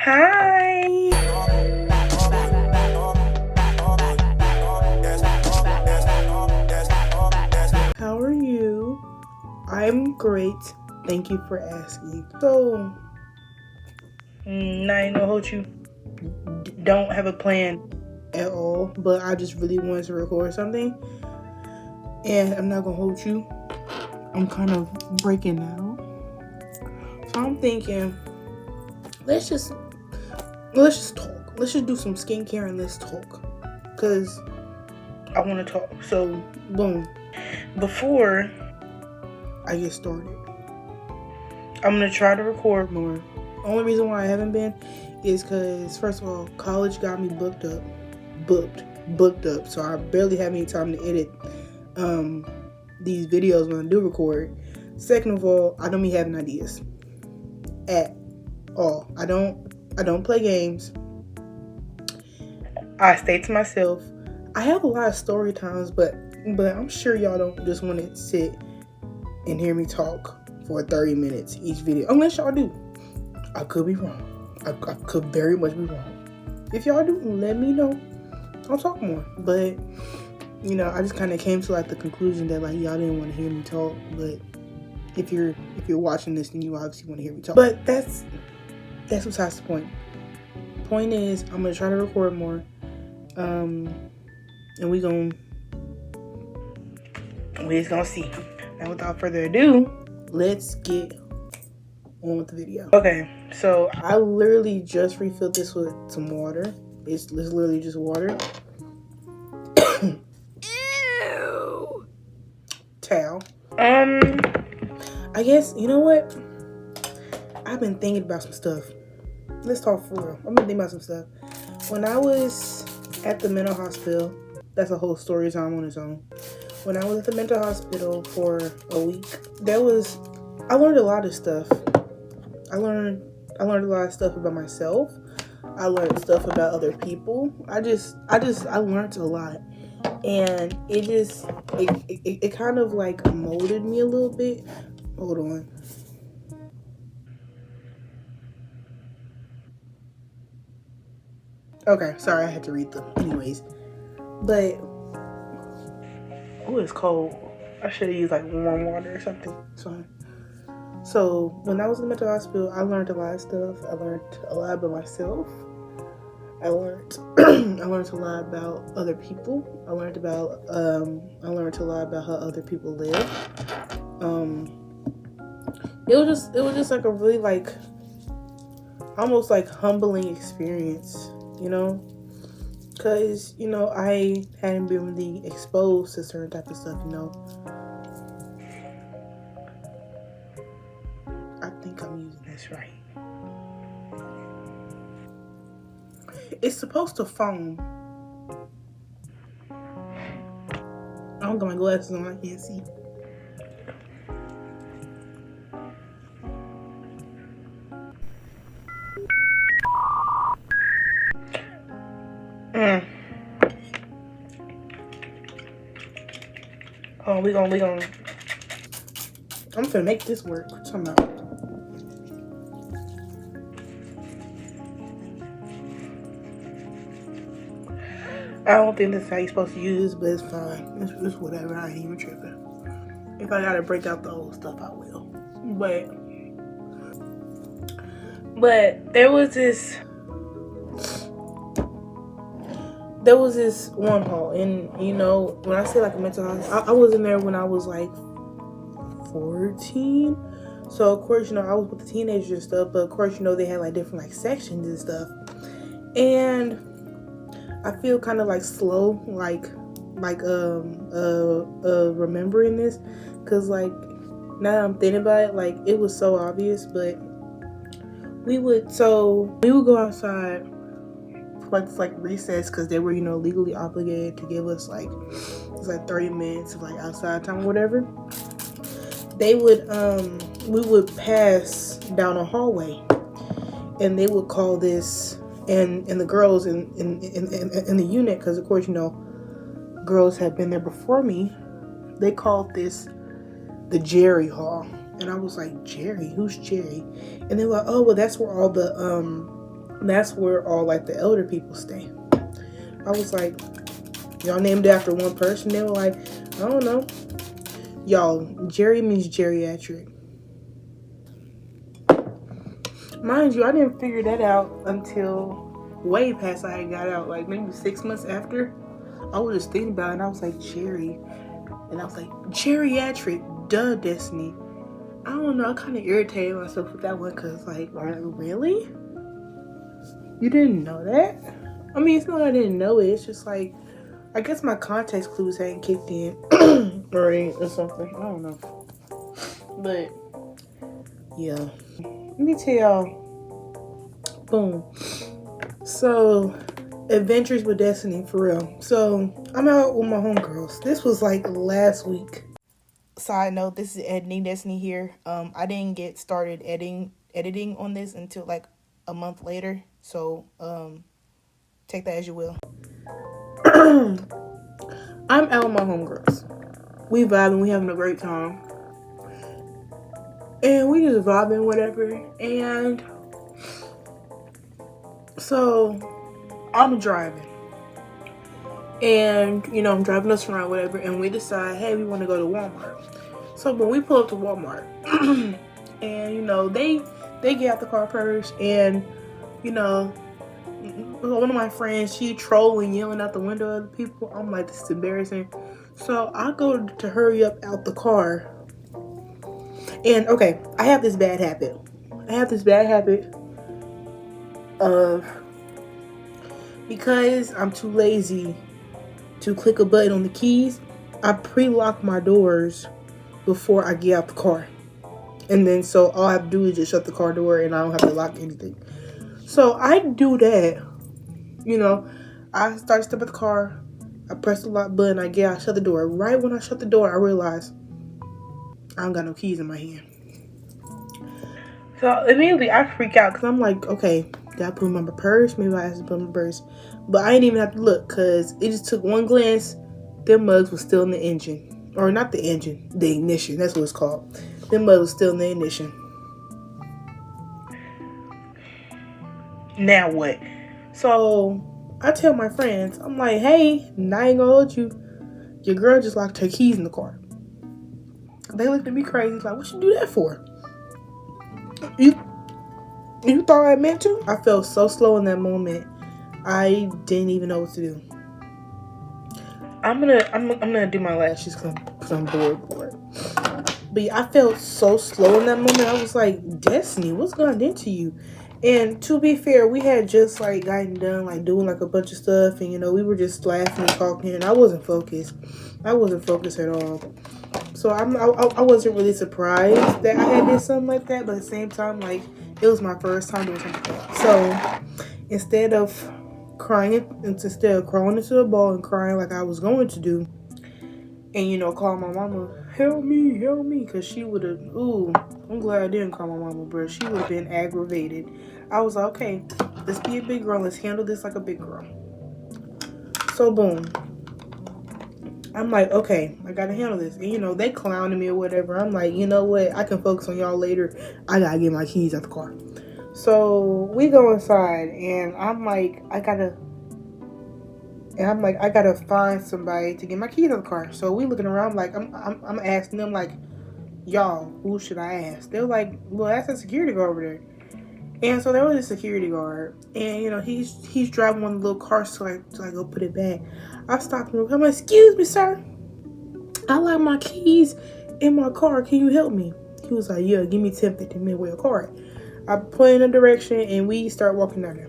Hi. How are you? I'm great. Thank you for asking. So, I ain't gonna hold you. Don't have a plan at all, but I just really wanted to record something. And I'm not gonna hold you. I'm kind of breaking out. So I'm thinking, let's just talk. Let's just do some skincare and let's talk. Cause I wanna talk. So boom. Before I get started, I'm gonna try to record more. Only reason why I haven't been is because, first of all, college got me booked up. So I barely have any time to edit these videos when I do record. Second of all, I don't be having ideas at all. I don't play games. I stay to myself. I have a lot of story times, but I'm sure y'all don't just want to sit and hear me talk for 30 minutes each video. Unless y'all do. I could be wrong. I could very much be wrong. If y'all do, let me know. I'll talk more. But, you know, I just kind of came to like the conclusion that like y'all didn't want to hear me talk. But if you're watching this, then you obviously want to hear me talk. But that's besides the point. Point is, I'm gonna try to record more. And we just gonna see. Now, without further ado, let's get on with the video. Okay, so I literally just refilled this with some water. It's literally just water. Ew. Towel. I guess, you know what? I've been thinking about some stuff. Let's talk for real. I've been thinking about some stuff. When I was at the mental hospital, that's a whole story time on its own. When I was at the mental hospital for a week, I learned a lot of stuff. I learned a lot of stuff about myself. I learned stuff about other people. I learned a lot. And it kind of like molded me a little bit. Hold on. Okay, sorry, I had to read them. Anyways. But, oh, it's cold. I should have used like warm water or something. It's fine. So, when I was in the mental hospital, I learned a lot of stuff. I learned a lot about myself. I learned a lot about other people. I learned a lot about how other people live. It was just like a really like almost like humbling experience, you know? Cause, you know, I hadn't been really exposed to certain type of stuff, you know. I think I'm using this right. It's supposed to foam. I don't got my glasses on, I can't see. Oh, we gonna. I'm finna make this work. What you talking about? I don't think this is how you're supposed to use, but it's fine. It's whatever. I ain't even tripping. If I gotta break out the old stuff, I will. But there was this one hall, and you know, when I say like a mental hospital, I was in there when I was like 14. So of course, you know, I was with the teenagers and stuff, but of course, you know, they had like different like sections and stuff. And I feel kind of like slow, like remembering this, cause like now that I'm thinking about it, like it was so obvious, but we would go outside for like recess, cause they were, you know, legally obligated to give us like it's like 30 minutes of like outside time or whatever. They would we would pass down a hallway, and they would call this. And the girls in the unit, because of course, you know, girls had been there before me, they called this the Jerry Hall. And I was like, Jerry? Who's Jerry? And they were like, oh, well, that's where all the that's where all like the elder people stay. I was like, y'all named it after one person? They were like, I don't know. Y'all, Jerry means geriatric. Mind you, I didn't figure that out until way past I had got out, like maybe 6 months after. I was just thinking about it and I was like, Jerry. And I was like, geriatric, duh, Destiny. I don't know, I kind of irritated myself with that one because, like, really? You didn't know that? I mean, it's not that I didn't know it. It's just like, I guess my context clues hadn't kicked in or something. I don't know. But, yeah. Let me tell y'all. Boom. So, Adventures with Destiny, for real. So, I'm out with my homegirls. This was like last week. Side note, this is editing Destiny here. I didn't get started editing on this until like a month later. So, take that as you will. I'm out with my homegirls. We vibing, we having a great time. And we just vibing, whatever. And so I'm driving. And, you know, I'm driving us around, whatever. And we decide, hey, we want to go to Walmart. So when we pull up to Walmart, and, you know, they get out the car first. And, you know, one of my friends, she trolling, yelling out the window at the people. I'm like, this is embarrassing. So I go to hurry up out the car. And, okay, I have this bad habit. Of, because I'm too lazy to click a button on the keys, I pre-lock my doors before I get out the car. And then so all I have to do is just shut the car door and I don't have to lock anything. So I do that. You know, I start to step at the car, I press the lock button, I get out, shut the door. Right when I shut the door, I realize I don't got no keys in my hand. So immediately I freak out because I'm like, okay, did I put them in my purse? Maybe I have to put them in my purse. But I didn't even have to look because it just took one glance. Them mugs was still in the engine. Or not the engine, the ignition. That's what it's called. Them mugs was still in the ignition. Now what? So I tell my friends, I'm like, hey, I ain't gonna hold you. Your girl just locked her keys in the car. They looked at me crazy, like, what you do that for? You thought I meant to? I felt so slow in that moment. I didn't even know what to do. I'm gonna do my lashes because I'm bored. But yeah, I felt so slow in that moment. I was like, Destiny, what's going into you? And to be fair, we had just like gotten done like doing like a bunch of stuff, and you know, we were just laughing and talking, and I wasn't focused. at all. So I wasn't really surprised that I had did something like that, but at the same time, like, it was my first time doing something like that. So instead of crawling into a ball and crying like I was going to do, and you know, call my mama, help me, because she would have. I'm glad I didn't call my mama, bro. She would have been aggravated. I was like, okay, let's be a big girl. Let's handle this like a big girl. So boom. I'm like, okay, I gotta handle this. And, you know, they clowning me or whatever. I'm like, you know what? I can focus on y'all later. I gotta get my keys out the car. So we go inside, and I'm like, I gotta find somebody to get my keys out of the car. So we looking around, like, I'm asking them, like, y'all, who should I ask? They're like, well, ask the security guard over there. And so there was a security guard, and you know, he's driving one of the little cars so I go put it back. I stopped him. I'm like, excuse me, sir. I like my keys in my car. Can you help me? He was like, yeah, give me 10-15 minutes where your car at. I point in a direction, and we start walking down there.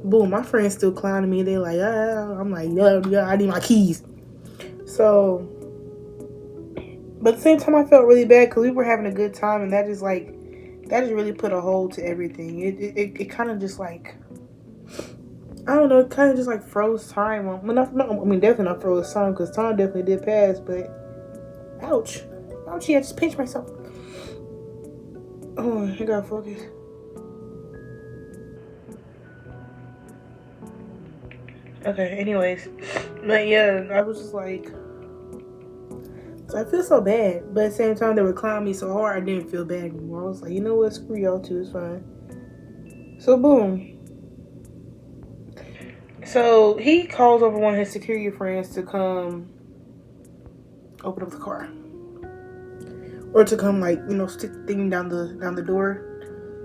Boom, my friends still clowning me. They like, I'm like, yeah, I need my keys. So, but at the same time, I felt really bad because we were having a good time, and that just really put a hold to everything. It kind of just like, I don't know, it kind of just like froze time. Definitely not froze time because time definitely did pass, but ouch. Ouchie, I just pinched myself. Oh, I gotta focus. Okay, anyways. But yeah, I was just like, so I feel so bad. But at the same time, they were clowning me so hard, I didn't feel bad anymore. I was like, you know what, screw y'all too, it's fine. So boom. So he calls over one of his security friends to come open up the car, or to come, like, you know, stick the thing down the door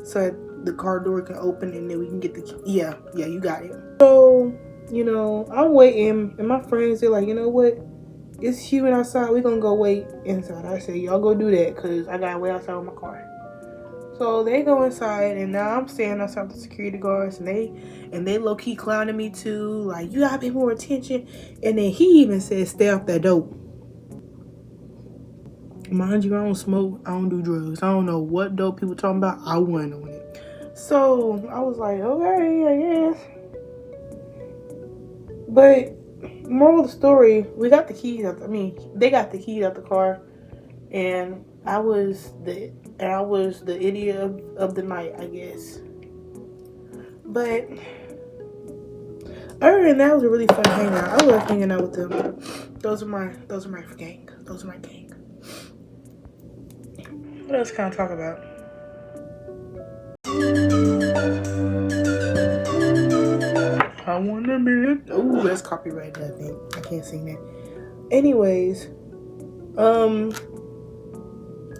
so that the car door can open and then we can get the key. Yeah, you got it. So, you know, I'm waiting, and my friends, they're like, you know what? It's humid outside. We're gonna go wait inside. I said, y'all go do that, because I gotta wait outside with my car. So they go inside, and now I'm standing outside with the security guards, and they low-key clowning me too, like, you gotta pay more attention. And then he even said, stay off that dope. Mind you, I don't smoke, I don't do drugs. I don't know what dope people talking about. I wasn't on it. So I was like, okay, I guess. But moral of the story, we got the keys out. They got the keys out the car, and I was the idiot of the night, I guess. But other than that, it was a really fun hangout. I love hanging out with them. Those are my gang. Those are my gang. What else can I talk about? I wanna be. Oh, that's copyrighted, I think. I can't sing that. Anyways, I'm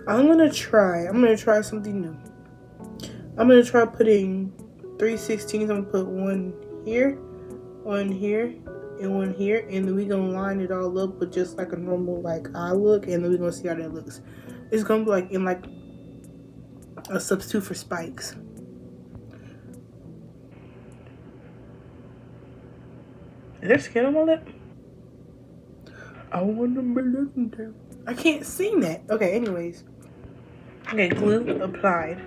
gonna try something new. I'm gonna try putting 3/16s. I'm gonna put one here, and one here, and then we're gonna line it all up with just like a normal like eye look, and then we're gonna see how that looks. It's gonna be like in like a substitute for spikes. Is there skin on my lip? I wanna be looking down. I can't sing that. Okay, anyways. Okay, glue applied.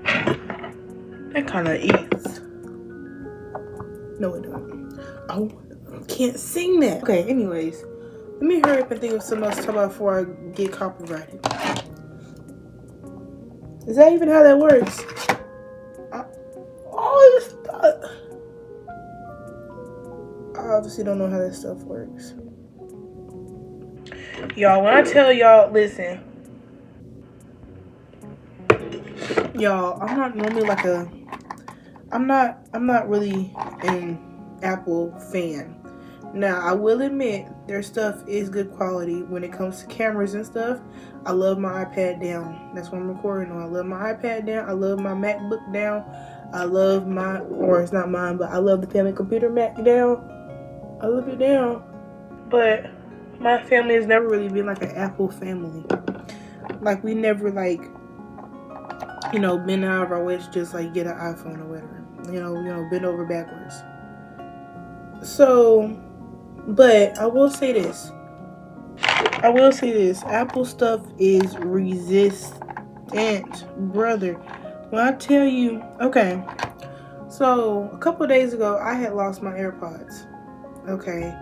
That kind of eats. No, it don't. Oh, I can't sing that. Okay, anyways. Let me hurry up and think of something else to talk about before I get copyrighted. Is that even how that works? I obviously don't know how that stuff works. Y'all, when I tell y'all, listen. Y'all, I'm not normally like a... I'm not really an Apple fan. Now, I will admit, their stuff is good quality when it comes to cameras and stuff. I love my iPad down. That's what I'm recording on. I love my iPad down. I love my MacBook down. I love my, or it's not mine, but I love the family computer Mac down. I love it down. But my family has never really been like an Apple family. Like, we never, like, you know, been out of our way to just, like, get an iPhone or whatever. You know, bend over backwards. So, but I will say this. Apple stuff is resistant, brother. When I tell you, okay, so a couple of days ago, I had lost my AirPods. Okay,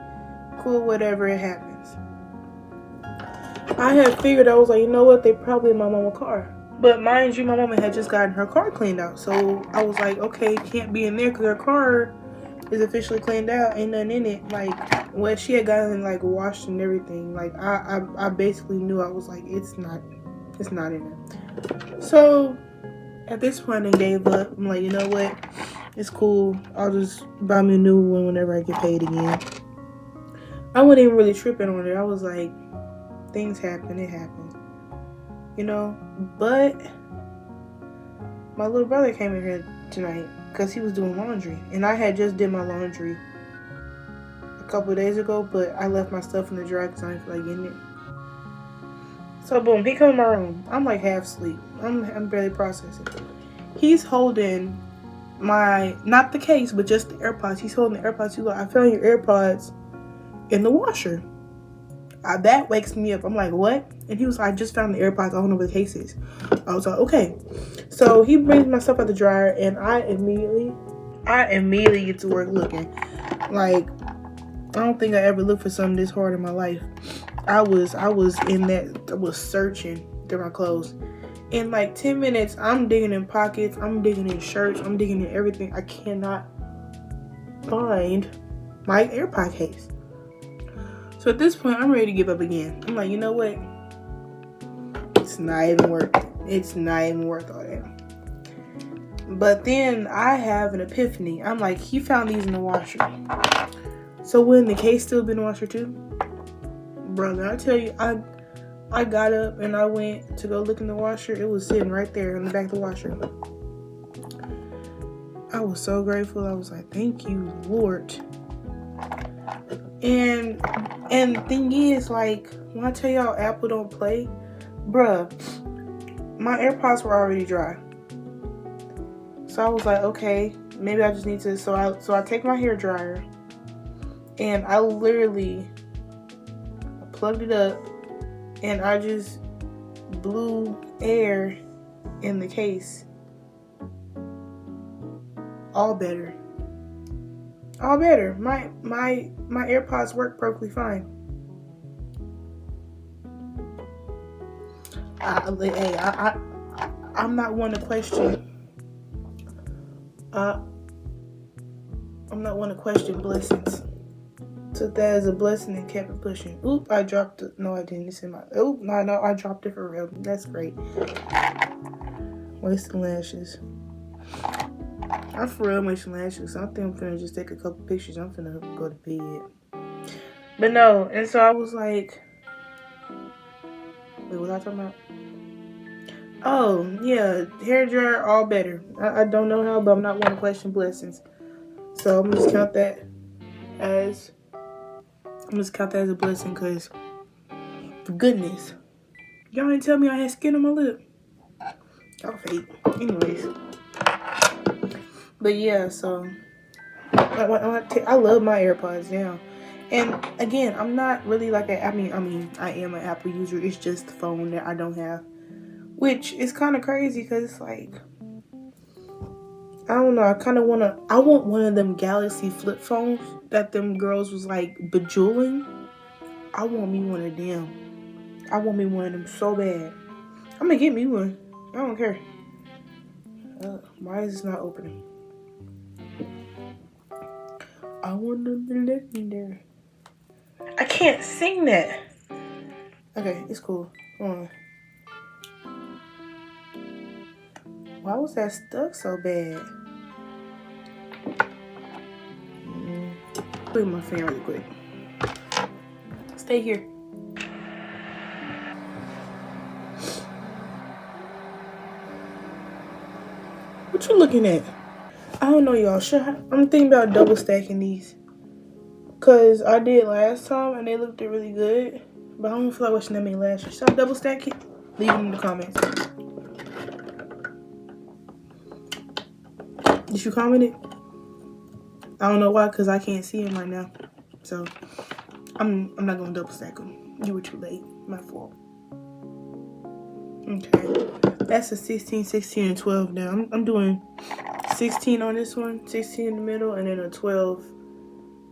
cool, whatever, it happens. I had figured, I was like, you know what, they probably in my mama's car. But mind you, my mama had just gotten her car cleaned out. So I was like, okay, can't be in there because her car is officially cleaned out. Ain't nothing in it. Like, well, she had gotten like washed and everything. Like, I basically knew. I was like, it's not in there. So at this point, I gave up. I'm like, you know what? It's cool. I'll just buy me a new one whenever I get paid again. I wasn't even really tripping on it. I was like, things happen. It happened. You know, but my little brother came in here tonight because he was doing laundry, and I had just did my laundry a couple of days ago, but I left my stuff in the dryer because I didn't feel like getting it. So boom, he come in my room. I'm like half asleep. I'm barely processing. He's holding my, not the case, but just the AirPods. He's holding the AirPods. He's like, I found your AirPods in the washer. That wakes me up. I'm like, what? And he was like, I just found the AirPods. I don't know where the case is. I was like, okay. So he brings my stuff out the dryer, and I immediately get to work looking. Like, I don't think I ever looked for something this hard in my life. I was searching through my clothes. In like 10 minutes, I'm digging in pockets. I'm digging in shirts. I'm digging in everything. I cannot find my AirPod case. So at this point, I'm ready to give up again. I'm like, you know what? It's not even worth it. It's not even worth all that. But then I have an epiphany. I'm like, he found these in the washer. So wouldn't the case still been in the washer too? Brother, I tell you, I got up and I went to go look in the washer. It was sitting right there in the back of the washer. I was so grateful. I was like, thank you, Lord. And the thing is, like, when I tell y'all Apple don't play, bruh, my AirPods were already dry. So I was like, okay, maybe I just need to. So I take my hair dryer and I literally plugged it up and I just blew air in the case. All better. All better. My AirPods work perfectly fine. I'm not one to question. I'm not one to question blessings. Took that as a blessing and kept it pushing. Oop, I dropped it. No, I didn't. It's in my. Oop, no, I dropped it for real. That's great. Wasting lashes. I'm for real wasting lashes. I think I'm finna just take a couple pictures. I'm finna go to bed. But no, and so I was like, wait, what was I talking about? Oh, yeah, hair dryer, all better. I don't know how, but I'm not one to question blessings. So I'm gonna just count that as a blessing, because for goodness, y'all didn't tell me I had skin on my lip. Y'all fake. Anyways. But yeah, so I love my AirPods now. And again, I'm not really like I am an Apple user. It's just the phone that I don't have. Which is kind of crazy because it's like, I don't know. I want one of them Galaxy flip phones that them girls was like bejeweling. I want me one of them. I want me one of them so bad. I'm gonna get me one. I don't care. Why is this not opening? I want to be legendary. I can't sing that. Okay, it's cool. Hold on. Why was that stuck so bad? Put my fan really quick. Stay here. What you looking at? I don't know, y'all. I'm thinking about double stacking these. Because I did last time and they looked really good. But I don't feel like watching that many lashes. Should I double stack it? Leave it in the comments. Did you comment it? I don't know why, because I can't see them right now. So, I'm not going to double stack them. You were too late. My fault. Okay. That's a 16, 16, and 12 now. I'm doing 16 on this one, 16 in the middle, and then a 12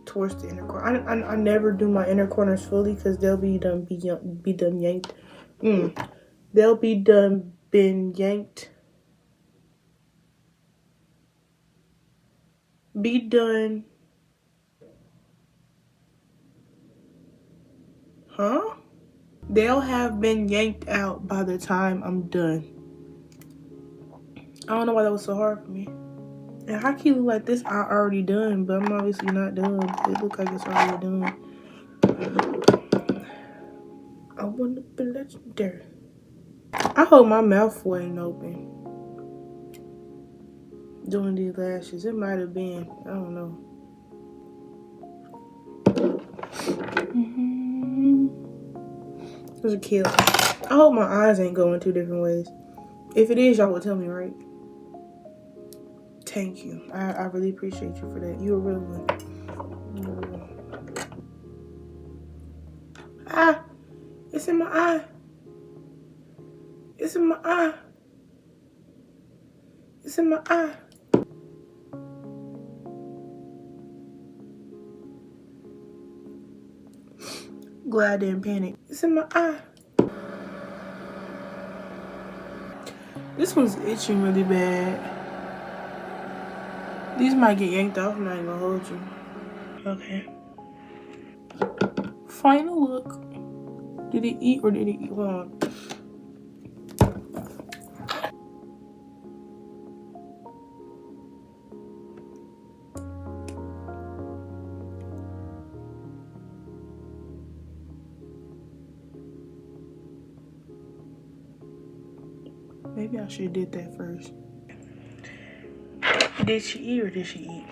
towards the inner corner. I never do my inner corners fully because they'll be done yanked. They'll been yanked. Be done. Huh? They'll have been yanked out by the time I'm done. I don't know why that was so hard for me. And how can you look like this? I already done, but I'm obviously not done. It look like it's already done. I want to be legendary. I hope my mouth wasn't open doing these lashes. It might have been. I don't know. It was a kill. I hope my eyes ain't going two different ways. If it is, y'all will tell me, right? Thank you. I really appreciate you for that. You're a real one. Ah! It's in my eye. It's in my eye. It's in my eye. Glad I didn't panic. It's in my eye. This one's itching really bad. These might get yanked off. I'm not even gonna hold you. Okay. Final look. Did it eat or did it eat? Hold on. Maybe I should have did that first. Did she eat or did she eat?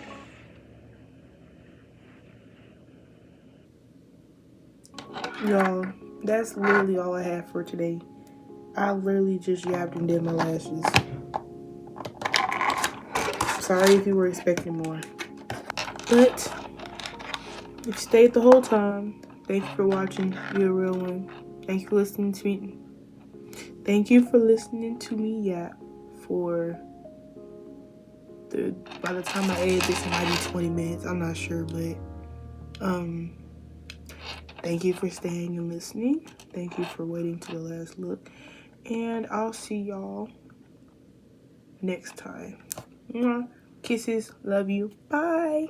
Y'all, that's literally all I have for today. I literally just yapped and did my lashes. Sorry if you were expecting more. But if you stayed the whole time, thank you for watching. You're a real one. Thank you for listening to me. Thank you for listening to me yap for by the time I edit this it might be 20 minutes. I'm not sure, but thank you for staying and listening. Thank you for waiting to the last look. And I'll see y'all next time. Kisses. Love you. Bye.